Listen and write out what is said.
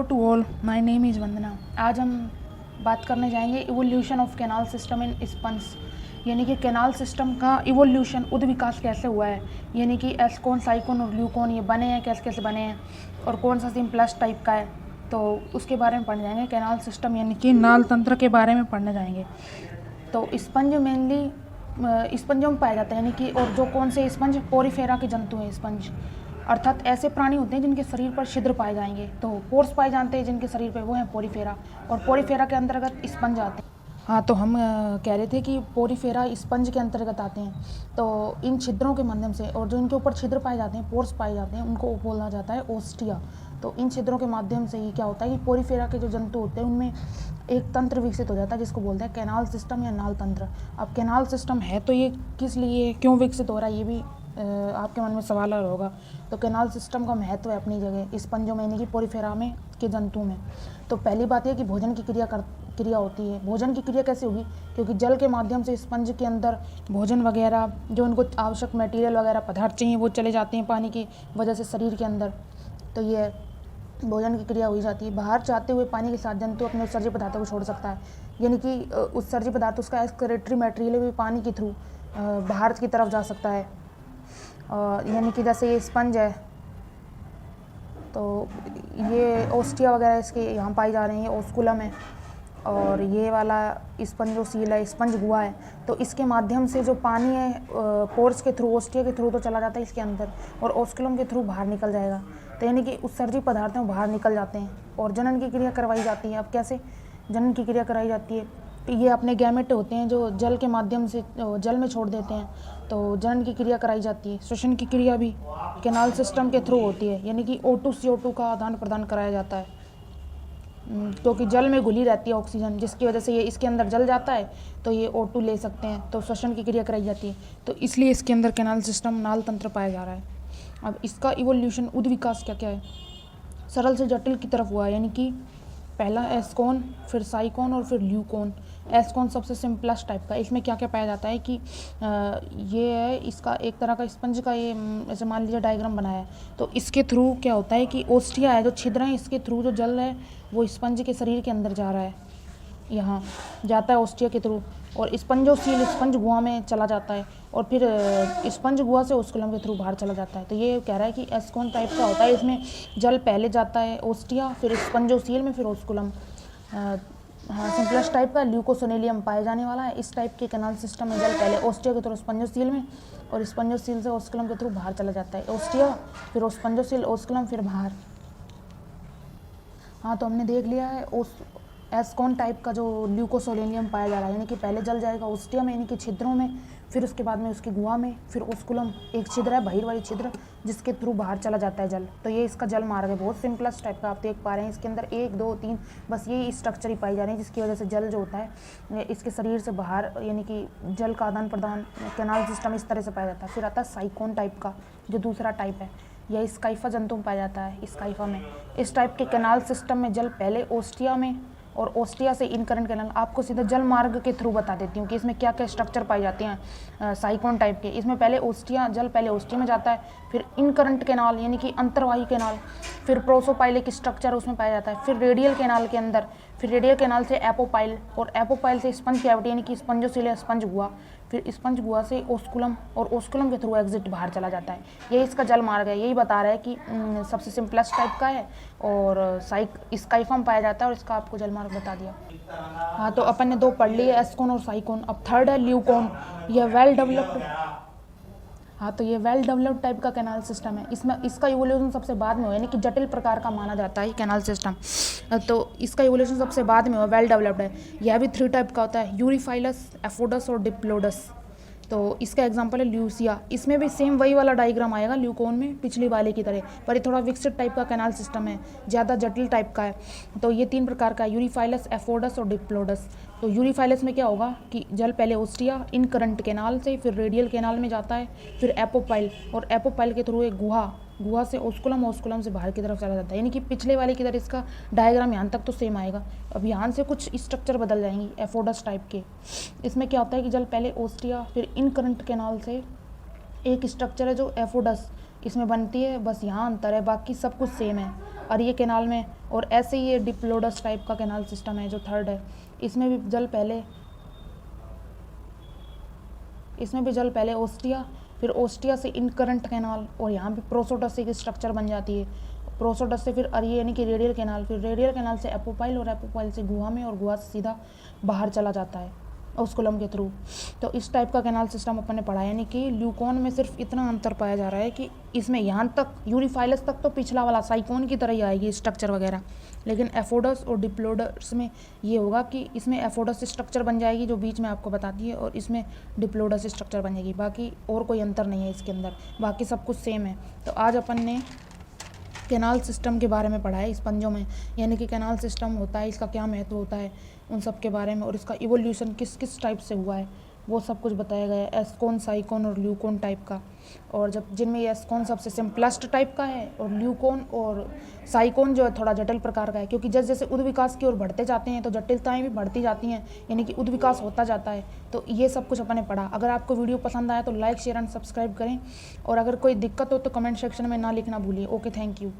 Hello to all, my name is Vandana. आज हम बात करने जाएंगे evolution of canal system in sponge, यानी कि कैनाल सिस्टम का इवोल्यूशन उद्विकास कैसे हुआ है, यानी कि एस्कोन, साइकोन और ल्यूकोन ये बने हैं, कैसे कैसे बने हैं और कौन सा सिम्प्लेक्स टाइप का है, तो उसके बारे में पढ़ने जाएंगे। कैनाल सिस्टम यानी कि नाल तंत्र के बारे में पढ़ने जाएंगे। तो स्पंज मेनली स्पंजों में पाए जाते हैं, यानी कि और जो कौन से स्पंज, पोरीफेरा के जंतु हैं स्पंज, अर्थात ऐसे प्राणी होते हैं जिनके शरीर पर छिद्र पाए जाएंगे। तो पोर्स पाए जाते हैं जिनके शरीर पर, वो हैं पोरीफेरा, और पोरीफेरा के अंतर्गत स्पंज आते हैं। हाँ, तो हम कह रहे थे कि पोरीफेरा स्पंज के अंतर्गत आते हैं। तो इन छिद्रों के माध्यम से, और जो इनके ऊपर छिद्र पाए जाते हैं, पोर्स पाए जाते हैं, उनको बोला जाता है ओस्टिया। तो इन छिद्रों के माध्यम से ही क्या होता है कि पोरीफेरा के जो जंतु होते हैं उनमें एक तंत्र विकसित हो जाता है जिसको बोलते हैं कैनाल सिस्टम या नाल तंत्र। अब कैनाल सिस्टम है तो ये किस लिए, क्यों विकसित हो रहा है, ये भी आपके मन में सवाल आ रहा होगा। तो कैनाल सिस्टम का महत्व है अपनी जगह स्पंजों में, यानी कि पोरीफेरा में के जंतु में। तो पहली बात यह कि भोजन की क्रिया होती है। भोजन की क्रिया कैसे होगी, क्योंकि जल के माध्यम से स्पंज के अंदर भोजन वगैरह, जो उनको आवश्यक मटेरियल वगैरह पदार्थ चाहिए, वो चले जाते हैं पानी की वजह से शरीर के अंदर। तो ये भोजन की क्रिया हो जाती है। बाहर जाते हुए पानी के साथ जंतु अपने उत्सर्जी पदार्थों को छोड़ सकता है, यानी कि उत्सर्जी पदार्थ उसका एक्सक्रीटरी मटेरियल भी पानी के थ्रू बाहर की तरफ जा सकता है। यानी कि जैसे ये स्पंज है, तो ये ओस्टिया वगैरह इसके यहाँ पाई जा रही है, ओस्कुलम है, और ये वाला स्पंजोसील है, स्पंज गुहा है। तो इसके माध्यम से जो पानी है पोर्स के थ्रू, ओस्टिया के थ्रू तो चला जाता है इसके अंदर, और ओस्कुलम के थ्रू बाहर निकल जाएगा। तो यानी कि उत्सर्जी पदार्थ हैं बाहर निकल जाते हैं, और जनन की क्रिया करवाई जाती है। अब कैसे जनन की क्रिया कराई जाती है, ये अपने गैमेट होते हैं जो जल के माध्यम से जल में छोड़ देते हैं, तो जनन की क्रिया कराई जाती है। श्वसन की क्रिया भी कैनाल सिस्टम के थ्रू होती है, यानी कि O2 CO2 का आदान प्रदान कराया जाता है, क्योंकि जल में घुली रहती है ऑक्सीजन, जिसकी वजह से ये इसके अंदर जल जाता है, तो ये O2 ले सकते हैं, तो श्वसन की क्रिया कराई जाती है। तो इसलिए इसके अंदर कैनाल सिस्टम, नाल तंत्र पाया जा रहा है। अब इसका इवोल्यूशन, उद्विकास क्या क्या है, सरल से जटिल की तरफ हुआ है, यानी कि पहला एस्कोन, फिर साइकोन और फिर ल्यूकोन। एस्कोन सबसे सिंपलेस्ट टाइप का। इसमें क्या क्या पाया जाता है कि ये है, इसका एक तरह का स्पंज का ये ऐसे मान लीजिए डायग्राम बनाया है। तो इसके थ्रू क्या होता है कि ओस्टिया है, जो छिद्र है, इसके थ्रू जो जल है वो स्पंज के शरीर के अंदर जा रहा है, यहाँ जाता है ओस्टिया के थ्रू, और स्पंजोसील स्पंज गुहा में चला जाता है, और फिर स्पंज गुहा से ओस्कुलम के थ्रू बाहर चला जाता है। तो ये कह रहा है कि एस्कोन टाइप का होता है। इसमें जल पहले जाता है ओस्टिया, फिर स्पंजोसील में, फिर ओस्कुलम। हाँ, सिंपलेस्ट टाइप का ल्यूकोसोनेलियम पाए जाने वाला है। इस टाइप के कैनाल सिस्टम में जल पहले ओस्टिया के थ्रू स्पंजोसील में, और स्पंजोसील से ओस्कुलम के थ्रू बाहर चला जाता है। ओस्टिया, फिर स्पंजोसील, ओस्कुलम, फिर बाहर। हाँ, तो हमने देख लिया है एस्कोन टाइप का जो ल्यूकोसोलेनियम पाया जा रहा है, यानी कि पहले जल जाएगा ओस्टिया में, यानी कि छिद्रों में, फिर उसके बाद में उसकी गुहा में, फिर ओस्कुलम एक छिद्र है, बहिर्वाही छिद्र, जिसके थ्रू बाहर चला जाता है जल। तो ये इसका जल मार्ग है, बहुत सिंपलेस्ट टाइप का। आप देख पा रहे हैं इसके अंदर 1 2 3 बस ये स्ट्रक्चर ही पाई जा रही है, जिसकी वजह से जल जो होता है इसके शरीर से बाहर, यानी कि जल का आदान प्रदान कैनाल सिस्टम इस तरह से पाया जाता है। फिर आता है साइकोन टाइप का, जो दूसरा टाइप है, यह स्काइफा जंतु में पाया जाता है, स्काइफा में। इस टाइप के कैनाल सिस्टम में जल पहले ओस्टिया में, और ओस्टिया से इनकरेंट कैनाल। आपको सीधा जल मार्ग के थ्रू बता देती हूँ कि इसमें क्या क्या स्ट्रक्चर पाई जाती हैं साइकोन टाइप के। इसमें पहले ओस्टिया, जल पहले ओस्टिया में जाता है, फिर इनकरेंट कैनाल यानी कि अंतर्वाही कैनाल, फिर प्रोसोपाइलिक स्ट्रक्चर उसमें पाया जाता है, फिर रेडियल कैनाल के अंदर, फिर रेडियल कैनाल से एपोपाइल, और एपोपाइल से स्पंज कैविटी यानी कि स्पंजोसील स्पंज गुहा, फिर स्पंज गुहा से ओस्कुलम, और ओस्कुलम के थ्रू एग्जिट बाहर चला जाता है। यही इसका जल मार्ग है। यही बता रहा है कि सबसे सिंपलेस्ट टाइप का है, और स्काइफा में पाया जाता है, और इसका आपको जल मार्ग बता दिया। हाँ, तो अपन ने 2 पढ़ लिए, एस्कोन और साइकोन। अब थर्ड है ल्यूकोन। यह वेल डेवलप्ड, हाँ, तो ये वेल डेवलप्ड टाइप का कैनाल सिस्टम है। इसमें इसका इवोल्यूशन सबसे बाद में हुआ, यानी कि जटिल प्रकार का माना जाता है कैनाल सिस्टम। तो इसका इवोल्यूशन सबसे बाद में हुआ, वेल डेवलप्ड है। यह भी 3 टाइप का होता है, यूरिफाइलस, एफोडस और डिप्लोडस। तो इसका एग्जांपल है ल्यूसिया। इसमें भी सेम वही वाला डायग्राम आएगा ल्यूकोन में, पिछली वाले की तरह, पर ये थोड़ा विकसित टाइप का कैनाल सिस्टम है, ज़्यादा जटिल टाइप का है। तो ये 3 प्रकार का है, यूरिफाइलस, एफोडस और डिप्लोडस। तो यूरिफाइलस में क्या होगा कि जल पहले ओस्टिया, इनकरेंट कैनाल से, फिर रेडियल कैनाल में जाता है, फिर एपोपाइल, और एपोपाइल के थ्रू एक गुहा से ओस्कुलम, ओस्कुलम से बाहर की तरफ चला जाता है। यानी कि पिछले वाले की तरह इसका डायग्राम यहाँ तक तो सेम आएगा। अब यहाँ से कुछ स्ट्रक्चर बदल जाएंगी एफोडस टाइप के। इसमें क्या होता है कि जल पहले ओस्टिया, फिर इनकरेंट कैनाल से एक स्ट्रक्चर है जो एफोडस इसमें बनती है, बस यहाँ अंतर है, बाकी सब कुछ सेम है। अरिये कैनाल में। और ऐसे ही ये डिप्लोडस टाइप का कैनाल सिस्टम है जो थर्ड है, इसमें भी जल पहले ओस्टिया, फिर ओस्टिया से इनकरंट कैनाल, और यहाँ पे प्रोसोटस से स्ट्रक्चर बन जाती है। प्रोसोटस से फिर अरिये यानी कि रेडियल कैनाल, फिर रेडियल कैनाल से एपोपाइल, और एपोपाइल से गुहा में, और गुहा से सीधा बाहर चला जाता है ओस्कुलम के थ्रू। तो इस टाइप का कैनाल सिस्टम अपन ने पढ़ा, यानी कि ल्यूकोन में सिर्फ इतना अंतर पाया जा रहा है कि इसमें यहाँ तक यूनिफाइलस तक तो पिछला वाला साइकोन की तरह ही आएगी स्ट्रक्चर वगैरह, लेकिन एफोडस और डिप्लोडस में ये होगा कि इसमें एफोडस स्ट्रक्चर बन जाएगी जो बीच में आपको बताती है, और इसमें डिप्लोडस स्ट्रक्चर बन जाएगी। बाकी और कोई अंतर नहीं है इसके अंदर, बाकी सब कुछ सेम है। तो आज अपन ने कैनाल सिस्टम के बारे में पढ़ा है इस पंजों में, यानी कि कैनाल सिस्टम होता है, इसका क्या महत्व होता है उन सब के बारे में, और इसका इवोल्यूशन किस किस टाइप से हुआ है वो सब कुछ बताया गया है, एस्कोन, साइकोन और ल्यूकोन टाइप का। और जब जिनमें ये एस्कोन सबसे सिंपलेस्ट टाइप का है, और ल्यूकोन और साइकोन जो है थोड़ा जटिल प्रकार का है, क्योंकि जैसे जैसे उद विकास की ओर बढ़ते जाते हैं तो जटिलताएं भी बढ़ती जाती हैं, यानी कि उद विकास होता जाता है। तो ये सब कुछ अपने पढ़ा। अगर आपको वीडियो पसंद आया तो लाइक, शेयर एंड सब्सक्राइब करें, और अगर कोई दिक्कत हो तो कमेंट सेक्शन में ना लिखना भूलिए। Okay, thank you.